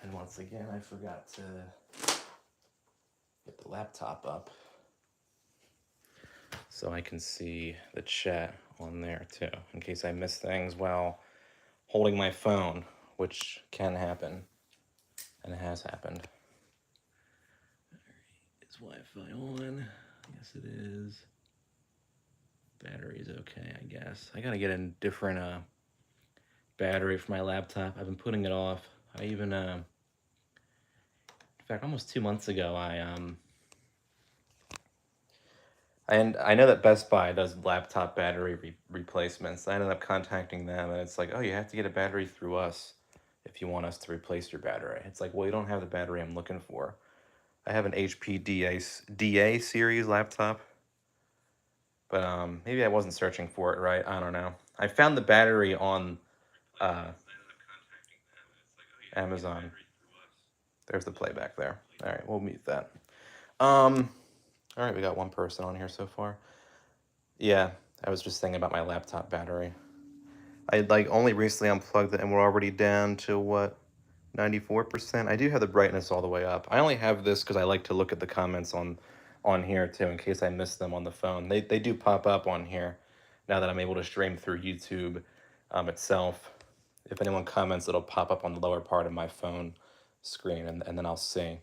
and once again, I forgot to get the laptop up so I can see the chat on there too, in case I miss things while holding my phone, which can happen, and it has happened. Is Wi-Fi on? Yes, it is. Battery's okay, I guess. I gotta get a different battery for my laptop. I've been putting it off. I even, in fact, almost 2 months ago, and I know that Best Buy does laptop battery replacements. I ended up contacting them, and it's like, oh, you have to get a battery through us if you want us to replace your battery. It's like, well, you don't have the battery I'm looking for. I have an HP DA series laptop, but maybe I wasn't searching for it right. I don't know. I found the battery on uh, Amazon. There's the playback there. All right, we'll mute that. All right, we got one person on here so far. Yeah, I was just thinking about my laptop battery. I like only recently unplugged it and we're already down to what, 94%. I do have the brightness all the way up. I only have this because I like to look at the comments on here too in case I miss them on the phone. They do pop up on here now that I'm able to stream through YouTube itself. If anyone comments, it'll pop up on the lower part of my phone screen and then I'll see.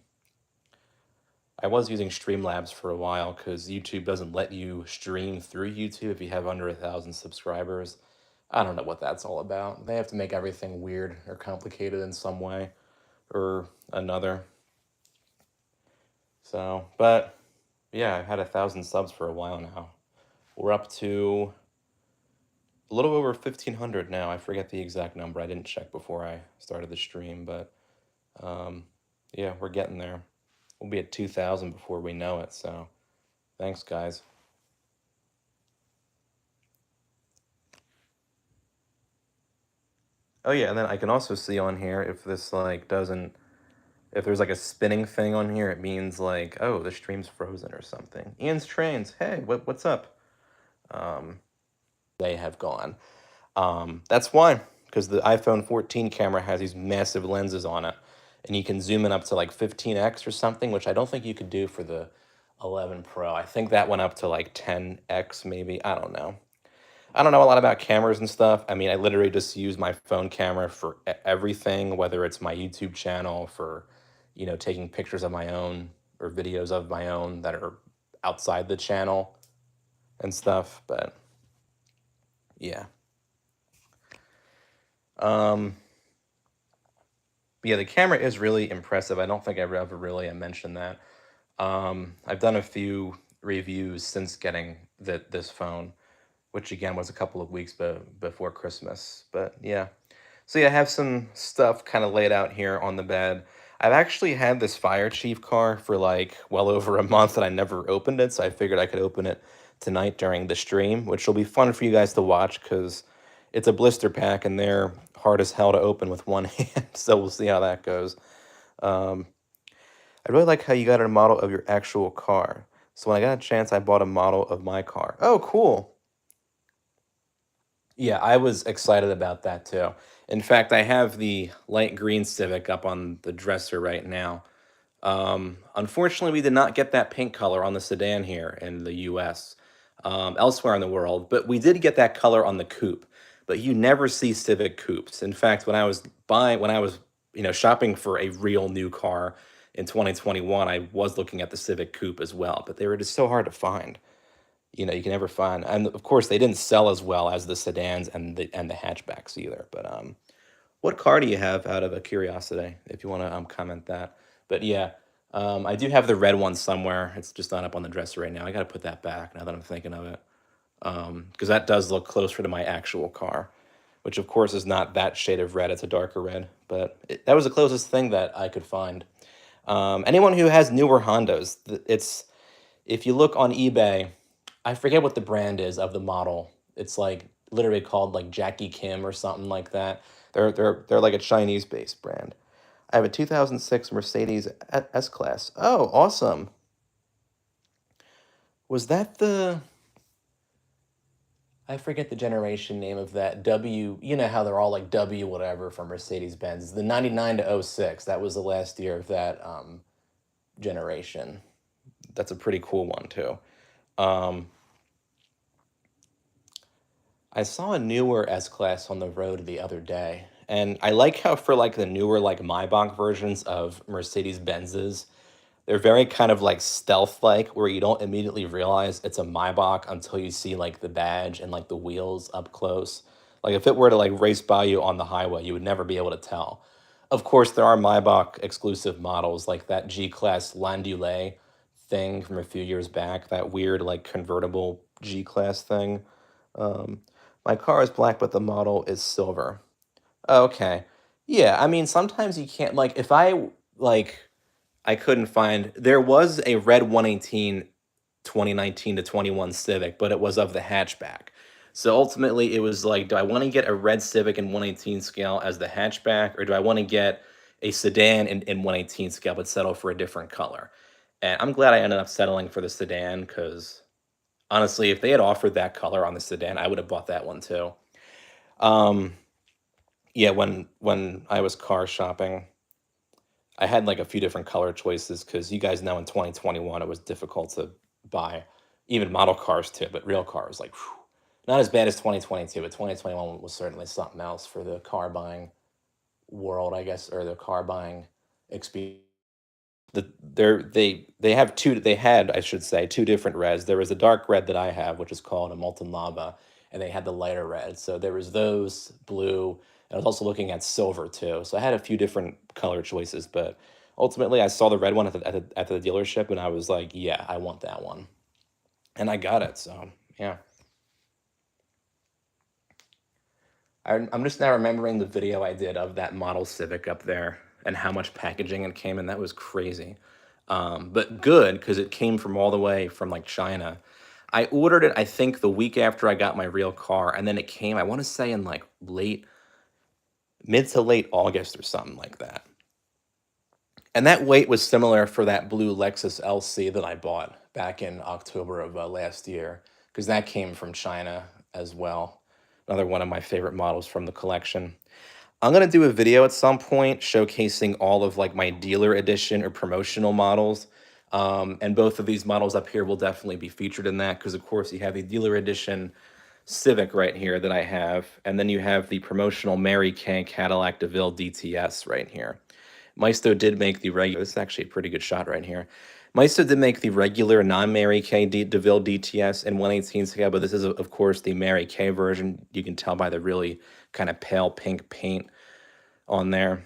I was using Streamlabs for a while because YouTube doesn't let you stream through YouTube if you have under 1,000 subscribers. I don't know what that's all about. They have to make everything weird or complicated in some way or another. So, but yeah, I've had 1,000 subs for a while now. We're up to a little over 1,500 now. I forget the exact number. I didn't check before I started the stream, but yeah, we're getting there. We'll be at 2,000 before we know it. So, thanks, guys. Oh yeah, and then I can also see on here if this like doesn't, if there's like a spinning thing on here, it means like, oh, the stream's frozen or something. Ian's Trains, hey, what's up? They have gone. That's why, because the iPhone 14 camera has these massive lenses on it, and you can zoom in up to like 15x or something, which I don't think you could do for the 11 Pro. I think that went up to like 10x maybe. I don't know. I don't know a lot about cameras and stuff. I mean, I literally just use my phone camera for everything, whether it's my YouTube channel for, taking pictures of my own or videos of my own that are outside the channel and stuff. But yeah. Um, yeah, the camera is really impressive. I don't think I've ever really mentioned that. I've done a few reviews since getting this phone, which again was a couple of weeks before Christmas. But yeah. So yeah, I have some stuff kind of laid out here on the bed. I've actually had this Fire Chief car for like well over a month and I never opened it, so I figured I could open it tonight during the stream, which will be fun for you guys to watch because it's a blister pack and they're hard as hell to open with one hand. So we'll see how that goes. Um, I really like how you got a model of your actual car. So when I got a chance, I bought a model of my car. Oh, cool. Yeah, I was excited about that too. In fact, I have the light green Civic up on the dresser right now. Unfortunately, we did not get that pink color on the sedan here in the US, elsewhere in the world, but we did get that color on the coupe. But you never see Civic coupes. In fact, when I was, shopping for a real new car in 2021, I was looking at the Civic coupe as well, but they were just so hard to find. You can never find, and of course, they didn't sell as well as the sedans and the hatchbacks either. But what car do you have out of a curiosity, if you want to comment that? But yeah, I do have the red one somewhere. It's just not up on the dresser right now. I got to put that back now that I'm thinking of it, because that does look closer to my actual car, which of course is not that shade of red. It's a darker red, but that was the closest thing that I could find. Anyone who has newer Hondas, it's if you look on eBay, I forget what the brand is of the model. It's like literally called like Jackie Kim or something like that. They're like a Chinese based brand. I have a 2006 Mercedes S-Class. Oh, awesome. Was that the I forget the generation name of that W. You know how they're all like W whatever from Mercedes Benz. The 99 to '06. That was the last year of that generation. That's a pretty cool one too. Um, I saw a newer S Class on the road the other day, and I like how for like the newer like Maybach versions of Mercedes Benzes, they're very kind of like stealth like, where you don't immediately realize it's a Maybach until you see like the badge and like the wheels up close. Like if it were to like race by you on the highway, you would never be able to tell. Of course, there are Maybach exclusive models like that G-Class Landaulet thing from a few years back, that weird like convertible G-Class thing. Um, my car is black, but the model is silver. Okay. Yeah, I mean, sometimes you can't like if like I couldn't find there was a red 118 2019 to 21 Civic, but it was of the hatchback. So ultimately it was like, do I want to get a red Civic in 118 scale as the hatchback, or do I want to get a sedan in 118 scale but settle for a different color? And I'm glad I ended up settling for the sedan because honestly, if they had offered that color on the sedan, I would have bought that one too. Um, yeah, when I was car shopping, I had like a few different color choices because you guys know in 2021 it was difficult to buy even model cars too, but real cars like whew, not as bad as 2022, but 2021 was certainly something else for the car buying world, I guess, or the car buying experience. They have two they had, I should say, two different reds. There was a dark red that I have, which is called a molten lava, and they had the lighter red. So there was those blue, and I was also looking at silver too. So I had a few different color choices, but ultimately I saw the red one at the dealership, and I was like, yeah, I want that one, and I got it. So yeah, I'm just now remembering the video I did of that model Civic up there and how much packaging it came in. That was crazy. But good because it came from all the way from like China. I ordered it, I think, the week after I got my real car, and then it came, I want to say in like mid to late August or something like that. And that weight was similar for that blue Lexus LC that I bought back in October of last year, because that came from China as well. Another one of my favorite models from the collection. I'm gonna do a video at some point showcasing all of like my dealer edition or promotional models. And both of these models up here will definitely be featured in that because of course you have the dealer edition Civic right here that I have, and then you have the promotional Mary Kay Cadillac DeVille DTS right here. Maisto did make the regular, this is actually a pretty good shot right here. Maisto did make the regular non-Mary Kay DeVille DTS in 118 scale, but this is, of course, the Mary Kay version. You can tell by the really kind of pale pink paint on there.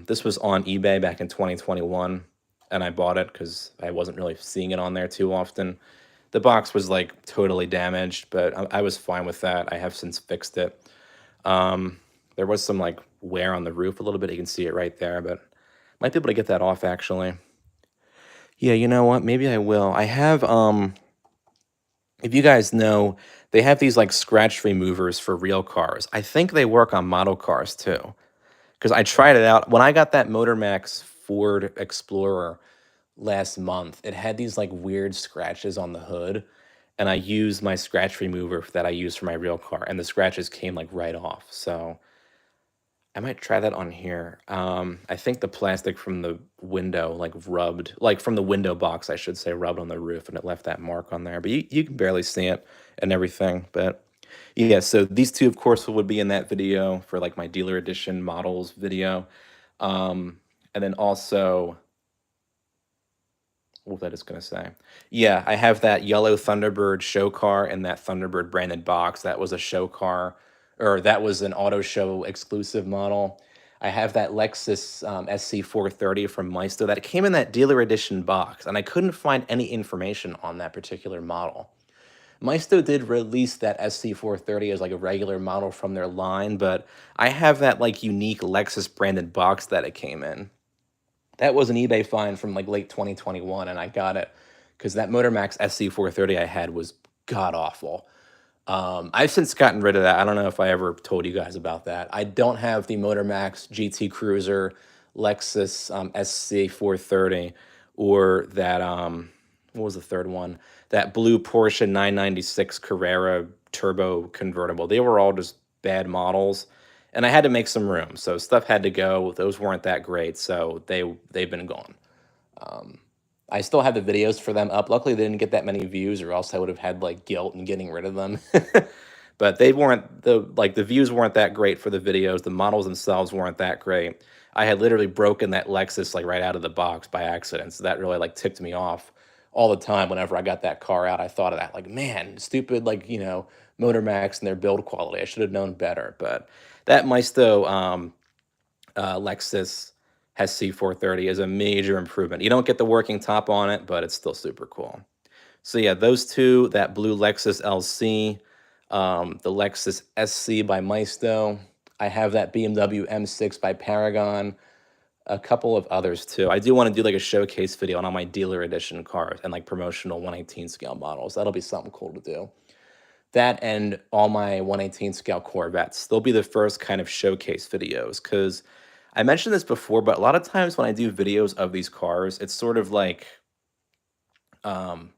This was on eBay back in 2021, and I bought it because I wasn't really seeing it on there too often. The box was like totally damaged, but I was fine with that. I have since fixed it. There was some like wear on the roof a little bit. You can see it right there, but might be able to get that off actually. Yeah, you know what? Maybe I will. I have if you guys know, they have these like scratch removers for real cars. I think they work on model cars too. Because I tried it out. When I got that Motor Max Ford Explorer last month, it had these like weird scratches on the hood. And I used my scratch remover that I use for my real car, and the scratches came like right off. So I might try that on here. I think the plastic from the window like rubbed, like from the window box, I should say, rubbed on the roof, and it left that mark on there. But you can barely see it and everything. But yeah, so these two, of course, would be in that video for like my dealer edition models video. Um, and then also, what was I just gonna say? Yeah, I have that yellow Thunderbird show car and that Thunderbird branded box. That was a show car, or that was an auto show exclusive model. I have that Lexus SC430 from Maisto that came in that dealer edition box, and I couldn't find any information on that particular model. Maisto did release that SC430 as like a regular model from their line, but I have that like unique Lexus branded box that it came in. That was an eBay find from like late 2021, and I got it because that Motor Max SC430 I had was god awful. I've since gotten rid of that. I don't know if I ever told you guys about that. I don't have the Motor Max GT Cruiser Lexus SC430 or that what was the third one? That blue Porsche 996 Carrera turbo convertible. They were all just bad models, and I had to make some room. So stuff had to go. Those weren't that great, so they've been gone. Um, I still have the videos for them up. Luckily, they didn't get that many views, or else I would have had like guilt in getting rid of them. But they weren't the views weren't that great for the videos. The models themselves weren't that great. I had literally broken that Lexus like right out of the box by accident. So that really like ticked me off all the time. Whenever I got that car out, I thought of that like, man, stupid, like, Motor Max and their build quality. I should have known better. But that Maisto Lexus has C430 is a major improvement. You don't get the working top on it, but it's still super cool. So yeah, those two, that blue Lexus LC, the Lexus SC by Maisto. I have that BMW M6 by Paragon, a couple of others too. I do want to do like a showcase video on all my dealer edition cars and like promotional 118 scale models. That'll be something cool to do. That and all my 118 scale Corvettes. They'll be the first kind of showcase videos because I mentioned this before, but a lot of times when I do videos of these cars, it's sort of um,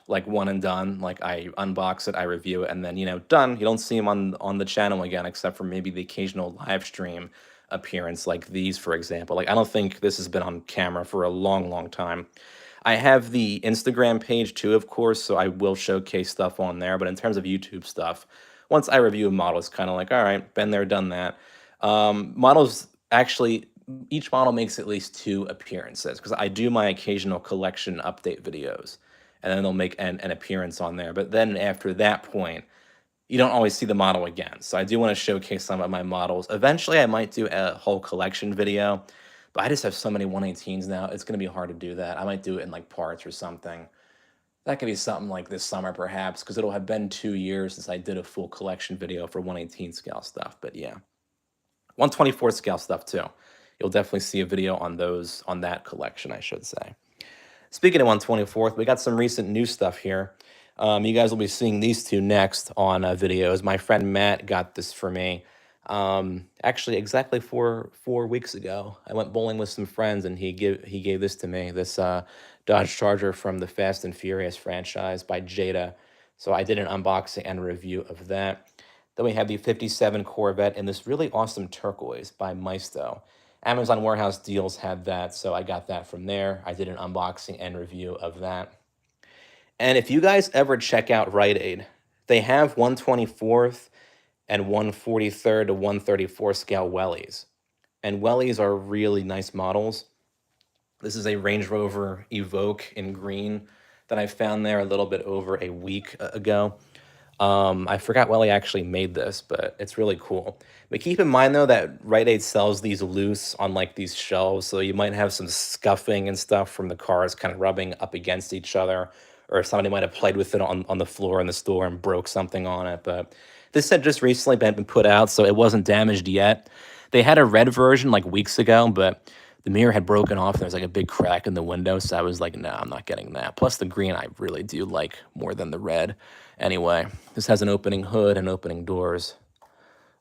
like one and done. Like I unbox it, I review it, and then done. You don't see them on the channel again, except for maybe the occasional live stream appearance, like these, for example. Like I don't think this has been on camera for a long, long time. I have the Instagram page too, of course, so I will showcase stuff on there. But in terms of YouTube stuff, once I review a model, it's kind of like, all right, been there, done that. Models actually, each model makes at least 2 appearances because I do my occasional collection update videos, and then they'll make an appearance on there. But then after that point, you don't always see the model again. So I do want to showcase some of my models. Eventually, I might do a whole collection video, but I just have so many 118s now. It's going to be hard to do that. I might do it in like parts or something. That could be something like this summer, perhaps, because it'll have been 2 years since I did a full collection video for 118 scale stuff. But yeah, 124 scale stuff too. You'll definitely see a video on that collection, I should say. Speaking of 124th, we got some recent new stuff here. You guys will be seeing these two next on videos. My friend Matt got this for me. Actually, exactly four weeks ago, I went bowling with some friends, and he gave this to me. This Dodge Charger from the Fast and Furious franchise by Jada. So I did an unboxing and review of that. Then we have the 57 Corvette in this really awesome turquoise by Maisto. Amazon Warehouse Deals had that, so I got that from there. I did an unboxing and review of that. And if you guys ever check out Rite Aid, they have 124th and 143rd to 134 scale wellies. And wellies are really nice models. This is a Range Rover Evoque in green that I found there a little bit over a week ago. I forgot Welly actually made this, but it's really cool. But keep in mind, though, that Rite Aid sells these loose on like these shelves, so you might have some scuffing and stuff from the cars kind of rubbing up against each other, or somebody might have played with it on the floor in the store and broke something on it. But this had just recently been put out, so it wasn't damaged yet. They had a red version like weeks ago, but the mirror had broken off. There was like a big crack in the window, so I was like, no, I'm not getting that. Plus the green I really do like more than the red. Anyway, this has an opening hood and opening doors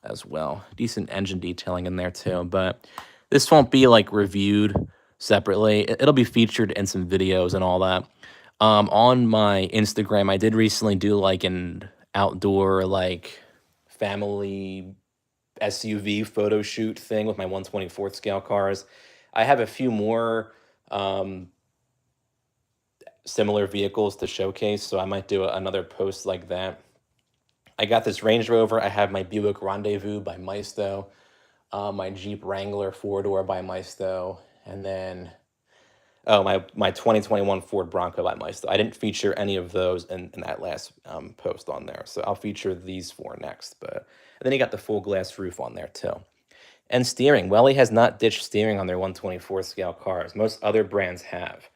as well. Decent engine detailing in there too, but this won't be like reviewed separately. It'll be featured in some videos and all that. On my Instagram, I did recently do like an outdoor like family SUV photo shoot thing with my 124th scale cars. I have a few more similar vehicles to showcase, so I might do another post like that. I got this Range Rover. I have my Buick Rendezvous by Maisto, my Jeep Wrangler 4-door by Maisto, and then my 2021 Ford Bronco by Maisto. I didn't feature any of those in that last post on there, so I'll feature these 4 next. And then you got the full glass roof on there too. And steering. Welly has not ditched steering on their 124 scale cars. Most other brands have.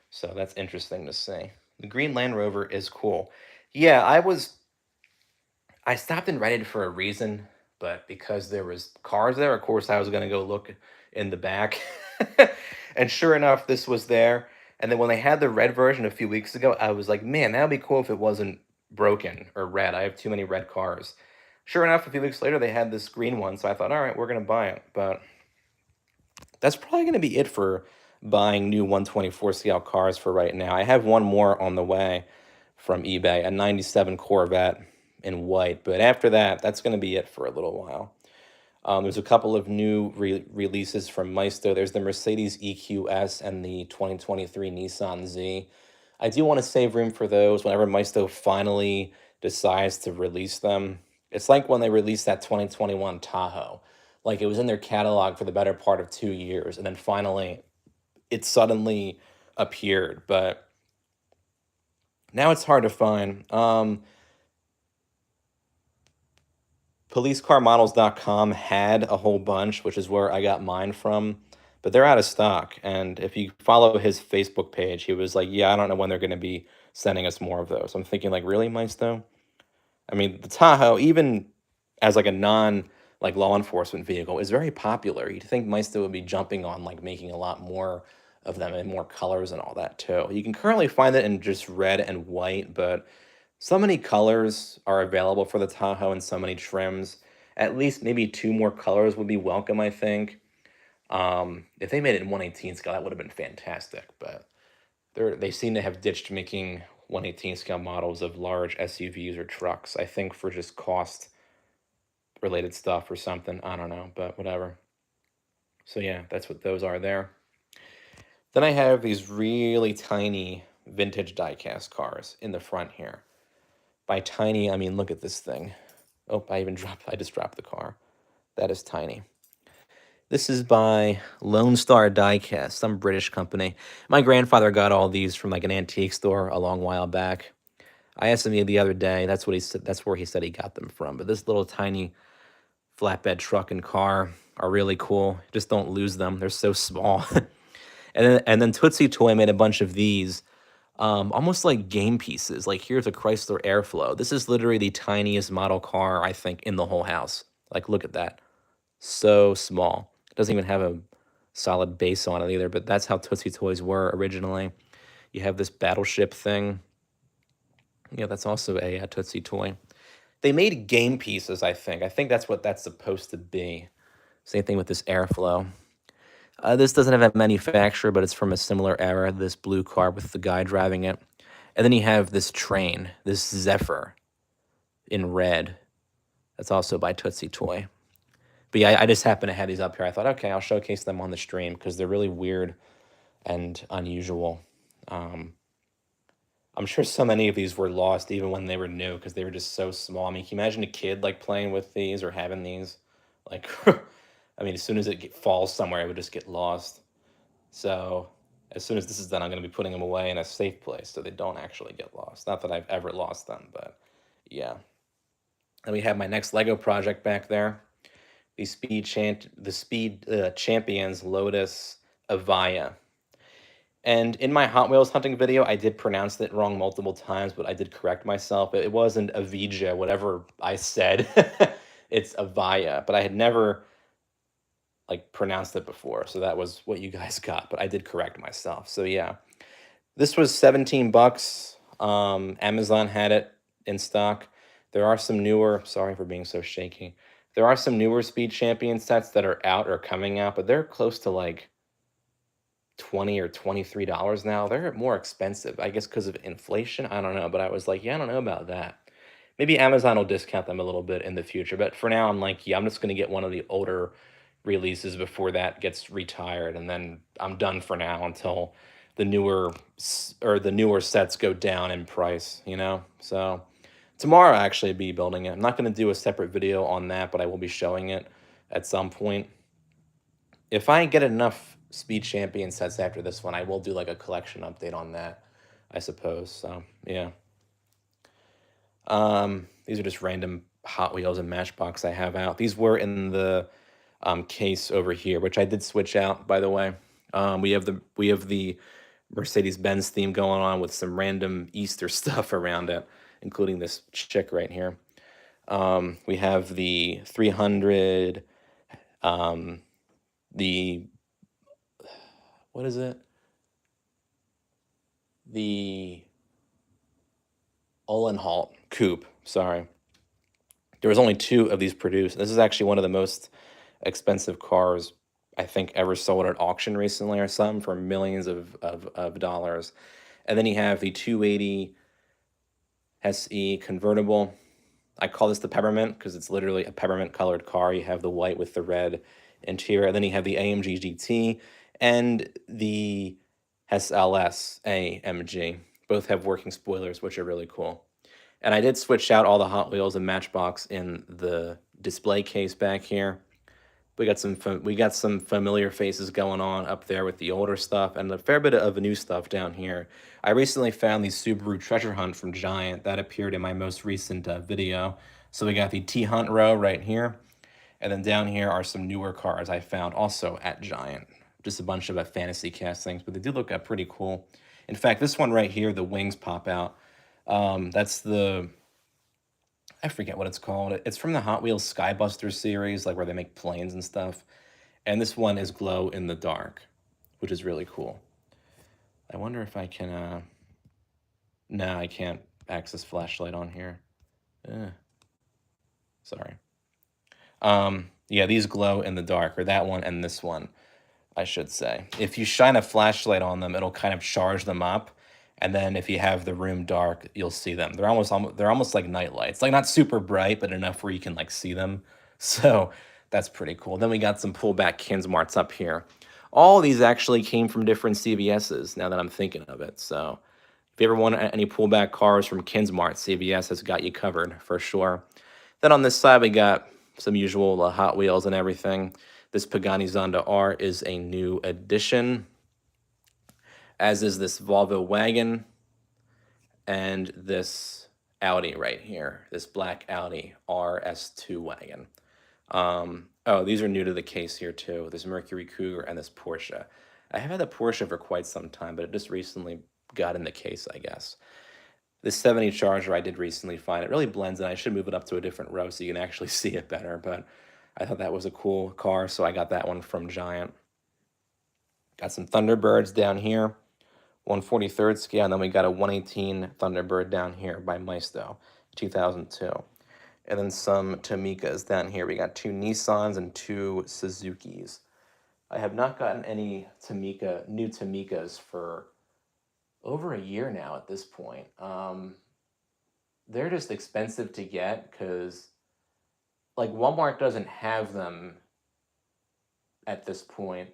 So that's interesting to see. The green Land Rover is cool. Yeah, I stopped in Rite Aid for a reason, but because there was cars there, of course I was going to go look in the back. And sure enough, this was there. And then when they had the red version a few weeks ago, I was like, man, that would be cool if it wasn't broken or red. I have too many red cars. Sure enough, a few weeks later, they had this green one, so I thought, all right, we're going to buy it. But that's probably going to be it for buying new 124 scale cars for right now. I have one more on the way from eBay, a 97 Corvette in white, but after that, that's going to be it for a little while. There's a couple of new releases from Maisto. There's the Mercedes EQS and the 2023 Nissan Z. I do want to save room for those whenever Maisto finally decides to release them. It's like when they released that 2021 Tahoe. Like it was in their catalog for the better part of 2 years, and then finally it suddenly appeared. But now it's hard to find. PoliceCarModels.com had a whole bunch, which is where I got mine from, but they're out of stock. And if you follow his Facebook page, he was like, "Yeah, I don't know when they're going to be sending us more of those." I'm thinking, like, really, Maisto? I mean, the Tahoe, even as like a non like law enforcement vehicle, is very popular. You'd think Maisto would be jumping on like making a lot more of them in more colors and all that too. You can currently find it in just red and white, but so many colors are available for the Tahoe and so many trims. At least maybe two more colors would be welcome, I think. If they made it in 118 scale, that would have been fantastic. But they seem to have ditched making 118 scale models of large SUVs or trucks. I think for just cost related stuff or something. I don't know, but whatever. So yeah, that's what those are there. Then I have these really tiny vintage diecast cars in the front here. By tiny, I mean, look at this thing. Oh, I just dropped the car. That is tiny. This is by Lone Star Diecast, some British company. My grandfather got all these from like an antique store a long while back. I asked him the other day. That's what he said. That's where he said he got them from. But this little tiny flatbed truck and car are really cool. Just don't lose them. They're so small. And then Tootsie Toy made a bunch of these, almost like game pieces. Like here's a Chrysler Airflow. This is literally the tiniest model car I think in the whole house. Like look at that, so small. It doesn't even have a solid base on it either. But that's how Tootsie Toys were originally. You have this battleship thing. Yeah, that's also a Tootsie Toy. They made game pieces, I think. I think that's what that's supposed to be. Same thing with this Airflow. This doesn't have a manufacturer, but it's from a similar era, this blue car with the guy driving it. And then you have this train, this Zephyr in red. That's also by Tootsie Toy. But yeah, I just happen to have these up here. I thought, okay, I'll showcase them on the stream because they're really weird and unusual. I'm sure so many of these were lost even when they were new because they were just so small. I mean, can you imagine a kid like playing with these or having these? Like, I mean, as soon as it falls somewhere, it would just get lost. So as soon as this is done, I'm going to be putting them away in a safe place so they don't actually get lost. Not that I've ever lost them, but yeah. And we have my next Lego project back there. The Speed Champions Lotus Avaya. And in my Hot Wheels hunting video, I did pronounce it wrong multiple times, but I did correct myself. It wasn't Avija, whatever I said. It's Avaya, but I had never like pronounced it before, so that was what you guys got. But I did correct myself. So yeah, this was 17 bucks. Amazon had it in stock. There are some newer. Sorry for being so shaky. There are some newer Speed Champion sets that are out or coming out, but they're close to like $20 or $23 now. They're more expensive, I guess, because of inflation. I don't know, but I was like, yeah, I don't know about that. Maybe Amazon will discount them a little bit in the future, but for now, I'm like, yeah, I'm just gonna get one of the older releases before that gets retired, and then I'm done for now until the newer sets go down in price. So tomorrow I'll actually be building it. I'm not gonna do a separate video on that, but I will be showing it at some point. If I get enough Speed Champion sets after this one, I will do like a collection update on that, I suppose. So yeah. These are just random Hot Wheels and Matchbox I have out. These were in the case over here, which I did switch out, by the way. We have the Mercedes-Benz theme going on with some random Easter stuff around it, including this chick right here. We have the 300, the what is it? The Olenhalt coupe. Sorry, there was only two of these produced. This is actually one of the most expensive cars I think, ever sold at auction recently or something for millions of dollars. And then you have the 280 SE convertible. I call this the peppermint because it's literally a peppermint colored car. You have the white with the red interior. And then you have the AMG GT and the SLS AMG. Both have working spoilers, which are really cool. And I did switch out all the Hot Wheels and Matchbox in the display case back here. We got some familiar faces going on up there with the older stuff and a fair bit of new stuff down here. I recently found the Subaru Treasure Hunt from Giant that appeared in my most recent video. So we got the T Hunt row right here, and then down here are some newer cars I found also at Giant. Just a bunch of fantasy castings, but they do look pretty cool. In fact, this one right here, the wings pop out. That's the I forget what it's called. It's from the Hot Wheels Skybuster series, like where they make planes and stuff. And this one is glow in the dark, which is really cool. I wonder if I can, no, I can't access flashlight on here. Sorry. Yeah, these glow in the dark, or that one and this one, I should say. If you shine a flashlight on them, it'll kind of charge them up. And then if you have the room dark, you'll see them. They're almost like night lights. Like not super bright, but enough where you can like see them. So that's pretty cool. Then we got some pullback Kinsmarts up here. All these actually came from different CVSs now that I'm thinking of it. So if you ever want any pullback cars from Kinsmart, CVS has got you covered for sure. Then on this side, we got some usual Hot Wheels and everything. This Pagani Zonda R is a new addition, as is this Volvo wagon and this Audi right here, this black Audi RS2 wagon. Oh, these are new to the case here too, this Mercury Cougar and this Porsche. I have had the Porsche for quite some time, but it just recently got in the case, I guess. This 70 Charger I did recently find. It really blends in. I should move it up to a different row so you can actually see it better, but I thought that was a cool car, so I got that one from Giant. Got some Thunderbirds down here, 143rd scale, and then we got a 118 Thunderbird down here by Maisto, 2002. And then some Tamikas down here. We got 2 Nissans and 2 Suzukis. I have not gotten any new Tamikas for over a year now at this point. They're just expensive to get because like Walmart doesn't have them at this point.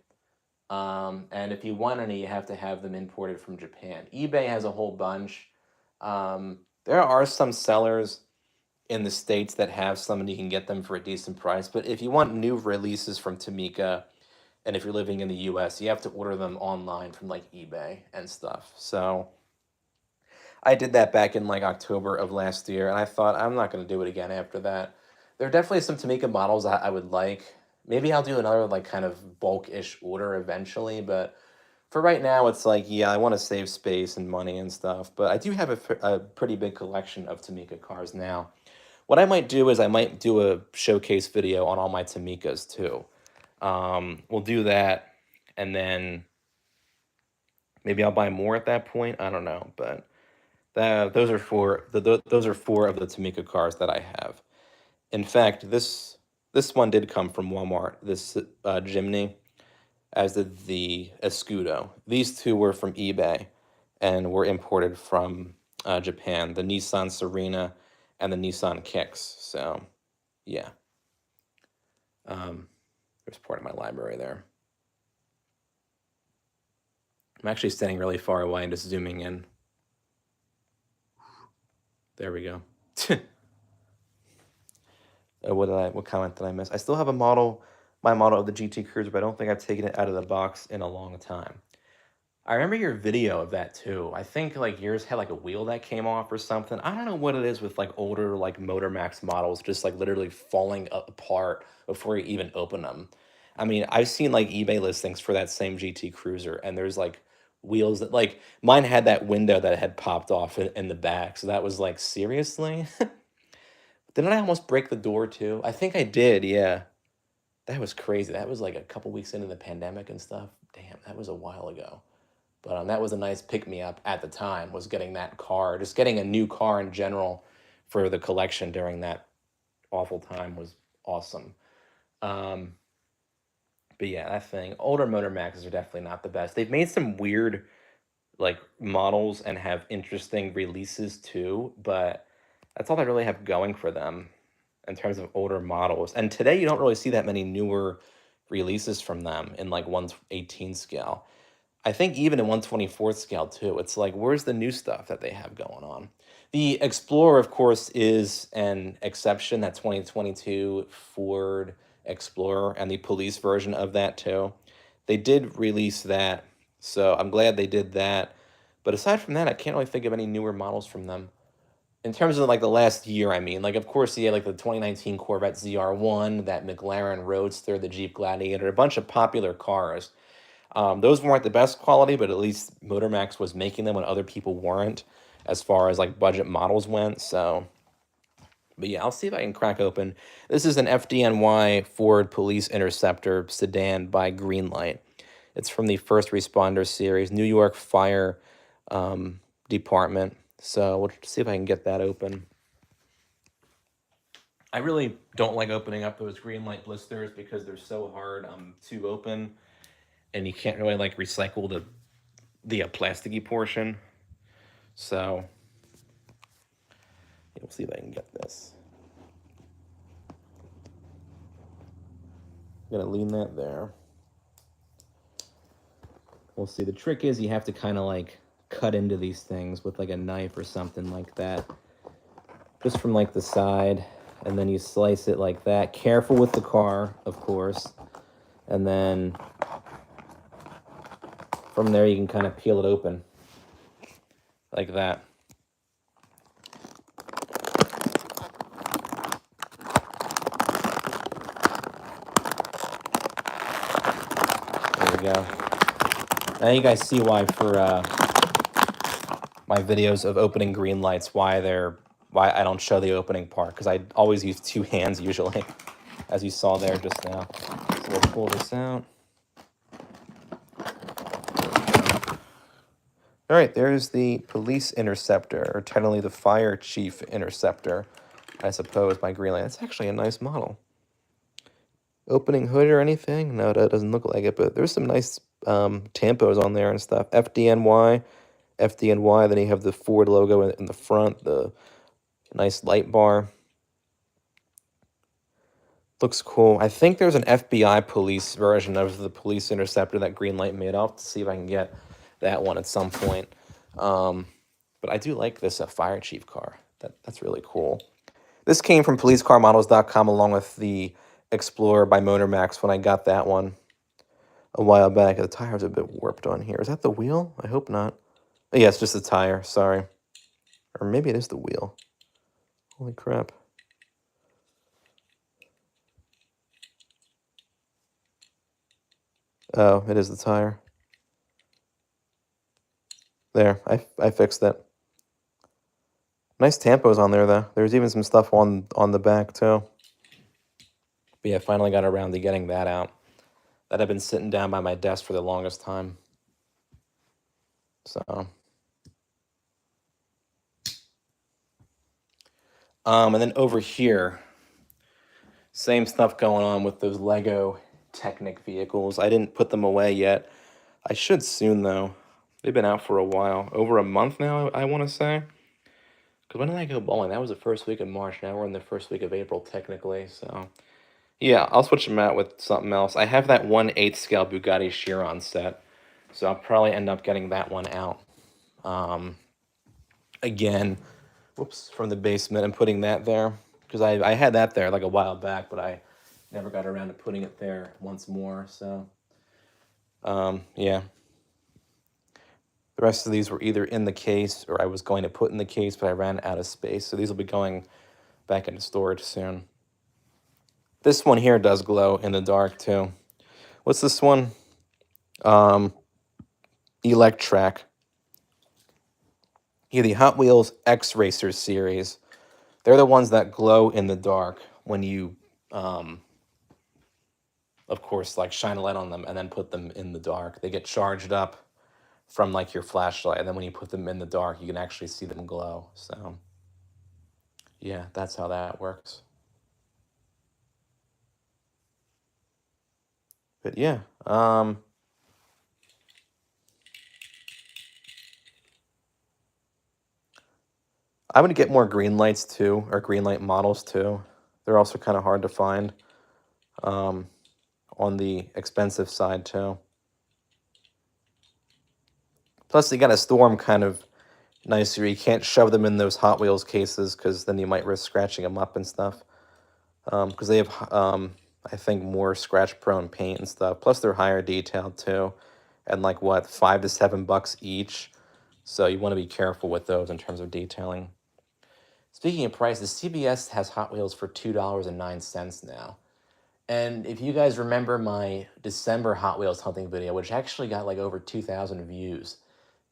And if you want any, you have to have them imported from Japan. eBay has a whole bunch. There are some sellers in the States that have some and you can get them for a decent price. But if you want new releases from Tamica, and if you're living in the US, you have to order them online from like eBay and stuff. So I did that back in like October of last year, and I thought I'm not going to do it again after that. There are definitely some Tamica models I would like. Maybe I'll do another like kind of bulk-ish order eventually, but for right now, it's like, yeah, I want to save space and money and stuff. But I do have a pretty big collection of Tamica cars now. What I might do is I might do a showcase video on all my Tamicas too. We'll do that, and then maybe I'll buy more at that point. I don't know, but those are those are 4 of the Tamica cars that I have. In fact, this one did come from Walmart. This Jimny, as did the Escudo. These 2 were from eBay and were imported from Japan. The Nissan Serena and the Nissan Kicks. So, yeah. There's part of my library there. I'm actually standing really far away and just zooming in. There we go. What comment did I miss? I still have my model of the GT Cruiser, but I don't think I've taken it out of the box in a long time. I remember your video of that too. I think like yours had like a wheel that came off or something. I don't know what it is with like older like Motor Max models just like literally falling apart before you even open them. I mean, I've seen like eBay listings for that same GT Cruiser, and there's like wheels that like mine had that window that had popped off in the back. So that was like, seriously? Didn't I almost break the door too? I think I did, yeah. That was crazy. That was like a couple weeks into the pandemic and stuff. Damn, that was a while ago. But that was a nice pick-me-up at the time, was getting that car. Just getting a new car in general for the collection during that awful time was awesome. But yeah, that thing. Older Motor Maxes are definitely not the best. They've made some weird like models and have interesting releases too, but that's all they really have going for them in terms of older models. And today you don't really see that many newer releases from them in like 118 scale. I think even in 124th scale too. It's like, where's the new stuff that they have going on? The Explorer, of course, is an exception. That 2022 Ford Explorer and the police version of that too. They did release that, so I'm glad they did that. But aside from that, I can't really think of any newer models from them. In terms of like the last year, I mean, like of course you had like the 2019 Corvette ZR1, that McLaren Roadster, the Jeep Gladiator, a bunch of popular cars. Those weren't the best quality, but at least Motormax was making them when other people weren't, as far as like budget models went. So, but yeah, I'll see if I can crack open. This is an FDNY Ford Police Interceptor sedan by Greenlight. It's from the First Responder series, New York Fire Department. So we'll see if I can get that open. I really don't like opening up those Greenlight blisters because they're so hard to open, and you can't really like recycle the plasticky portion. So yeah, we'll see if I can get this. I'm gonna lean that there. We'll see. The trick is you have to kind of like cut into these things with like a knife or something like that, just from like the side, and then you slice it like that. Careful with the car, of course, and then from there you can kind of peel it open like that. There we go. Now you guys see why for my videos of opening green lights, why I don't show the opening part, because I always use two hands usually, as you saw there just now. So we'll pull this out. All right, there's the Police Interceptor, or technically the Fire Chief Interceptor, I suppose, by Greenlight. It's actually a nice model. Opening hood or anything? No, that doesn't look like it, but there's some nice tampos on there and stuff. FDNY, then you have the Ford logo in the front, the nice light bar. Looks cool. I think there's an FBI police version of the Police Interceptor that Greenlight made. I'll have to see if I can get that one at some point. But I do like this Fire Chief car. That's really cool. This came from policecarmodels.com along with the Explorer by Motormax when I got that one a while back. The tire's a bit warped on here. Is that the wheel? I hope not. Oh, yeah, it's just the tire. Sorry. Or maybe it is the wheel. Holy crap. Oh, it is the tire. There, I fixed it. Nice tampos on there, though. There's even some stuff on the back, too. But yeah, finally got around to getting that out. That had been sitting down by my desk for the longest time. So. And then over here, same stuff going on with those Lego Technic vehicles. I didn't put them away yet. I should soon, though. They've been out for a while. Over a month now, I want to say. Because when did I go bowling? That was the first week of March. Now we're in the first week of April, technically. So, yeah, I'll switch them out with something else. I have that 1/8 scale Bugatti Chiron set. So I'll probably end up getting that one out. Again, whoops, from the basement and putting that there. Because I had that there like a while back, but I never got around to putting it there once more. So, yeah. The rest of these were either in the case or I was going to put in the case, but I ran out of space. So these will be going back into storage soon. This one here does glow in the dark too. What's this one? Electrac. Yeah, the Hot Wheels X Racer series. They're the ones that glow in the dark when you, of course, like shine a light on them and then put them in the dark. They get charged up from like your flashlight, and then when you put them in the dark, you can actually see them glow. So, yeah, that's how that works. But yeah, I'm gonna get more green lights too, or green light models too. They're also kind of hard to find, um, on the expensive side too. Plus, they got to store them kind of nicer. You can't shove them in those Hot Wheels cases because then you might risk scratching them up and stuff. Because they have, I think, more scratch-prone paint and stuff. Plus, they're higher detailed too, and like what, $5 to $7 each. So you want to be careful with those in terms of detailing. Speaking of prices, CBS has Hot Wheels for $2.09 now. And if you guys remember my December Hot Wheels hunting video, which actually got like over 2,000 views,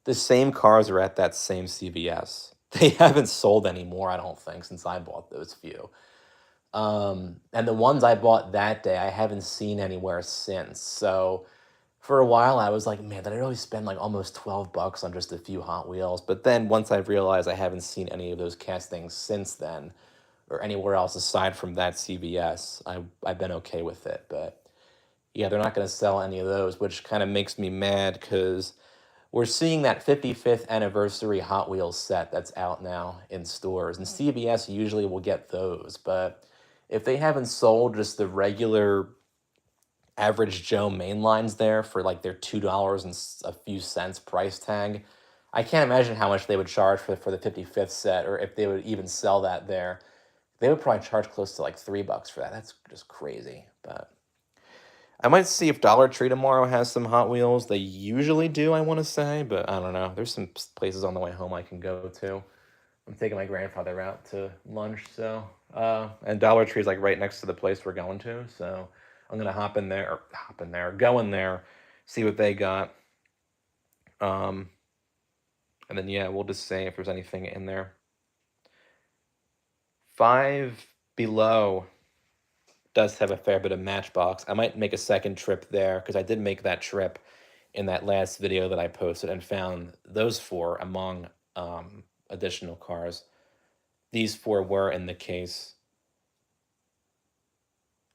the same cars are at that same CBS. They haven't sold anymore, I don't think, since I bought those few. And the ones I bought that day, I haven't seen anywhere since. So for a while, I was like, man, did I really spend like almost $12 on just a few Hot Wheels? But then once I realized I haven't seen any of those castings since then, or anywhere else aside from that CBS, I've been okay with it. But yeah, they're not going to sell any of those, which kind of makes me mad because we're seeing that 55th anniversary Hot Wheels set that's out now in stores, and CBS usually will get those. But if they haven't sold just the regular average Joe mainlines there for like their $2 and a few cents price tag, I can't imagine how much they would charge for the 55th set, or if they would even sell that there. They would probably charge close to like $3 for that. That's just crazy. But I might see if Dollar Tree tomorrow has some Hot Wheels. They usually do, I want to say, but I don't know. There's some places on the way home I can go to. I'm taking my grandfather out to lunch, so and Dollar Tree is like right next to the place we're going to, so I'm gonna go in there, see what they got, um, and then yeah, we'll just say if there's anything in there. Five Below does have a fair bit of Matchbox. I might make a second trip there because I did make that trip in that last video that I posted and found those four among additional cars. These four were in the case.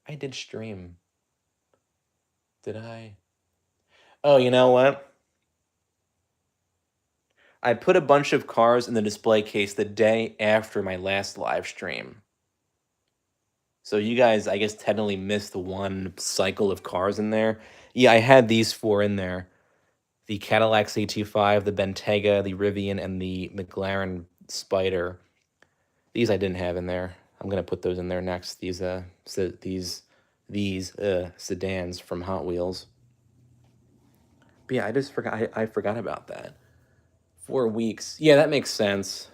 I did stream. Did I? Oh, you know what? I put a bunch of cars in the display case the day after my last live stream. So you guys, I guess, technically missed one cycle of cars in there. Yeah, I had these four in there. The Cadillac CT5, the Bentayga, the Rivian, and the McLaren Spider. These I didn't have in there. I'm gonna put those in there next. These sedans from Hot Wheels. But yeah, I just forgot. I forgot about that. 4 weeks. Yeah, that makes sense.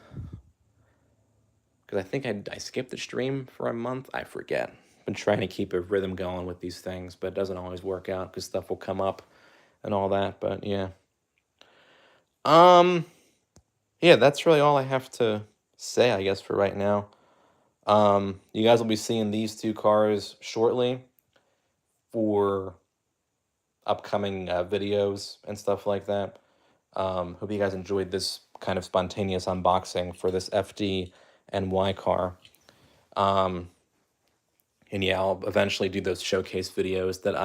Because I think I skipped the stream for a month. I forget. Been trying to keep a rhythm going with these things, but it doesn't always work out because stuff will come up and all that. But yeah. Um. Yeah, that's really all I have to say, I guess, for right now. You guys will be seeing these two cars shortly for upcoming videos and stuff like that. Hope you guys enjoyed this kind of spontaneous unboxing for this FD and Y car. And yeah, I'll eventually do those showcase videos that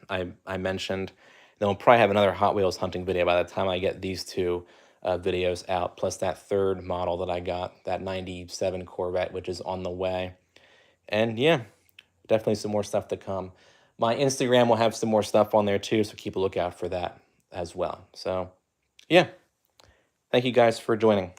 I mentioned. Then we'll probably have another Hot Wheels hunting video by the time I get these two videos out, plus that third model that I got, that 97 Corvette, which is on the way. And yeah, definitely some more stuff to come. My Instagram will have some more stuff on there too, so keep a lookout for that as well. So yeah, thank you guys for joining.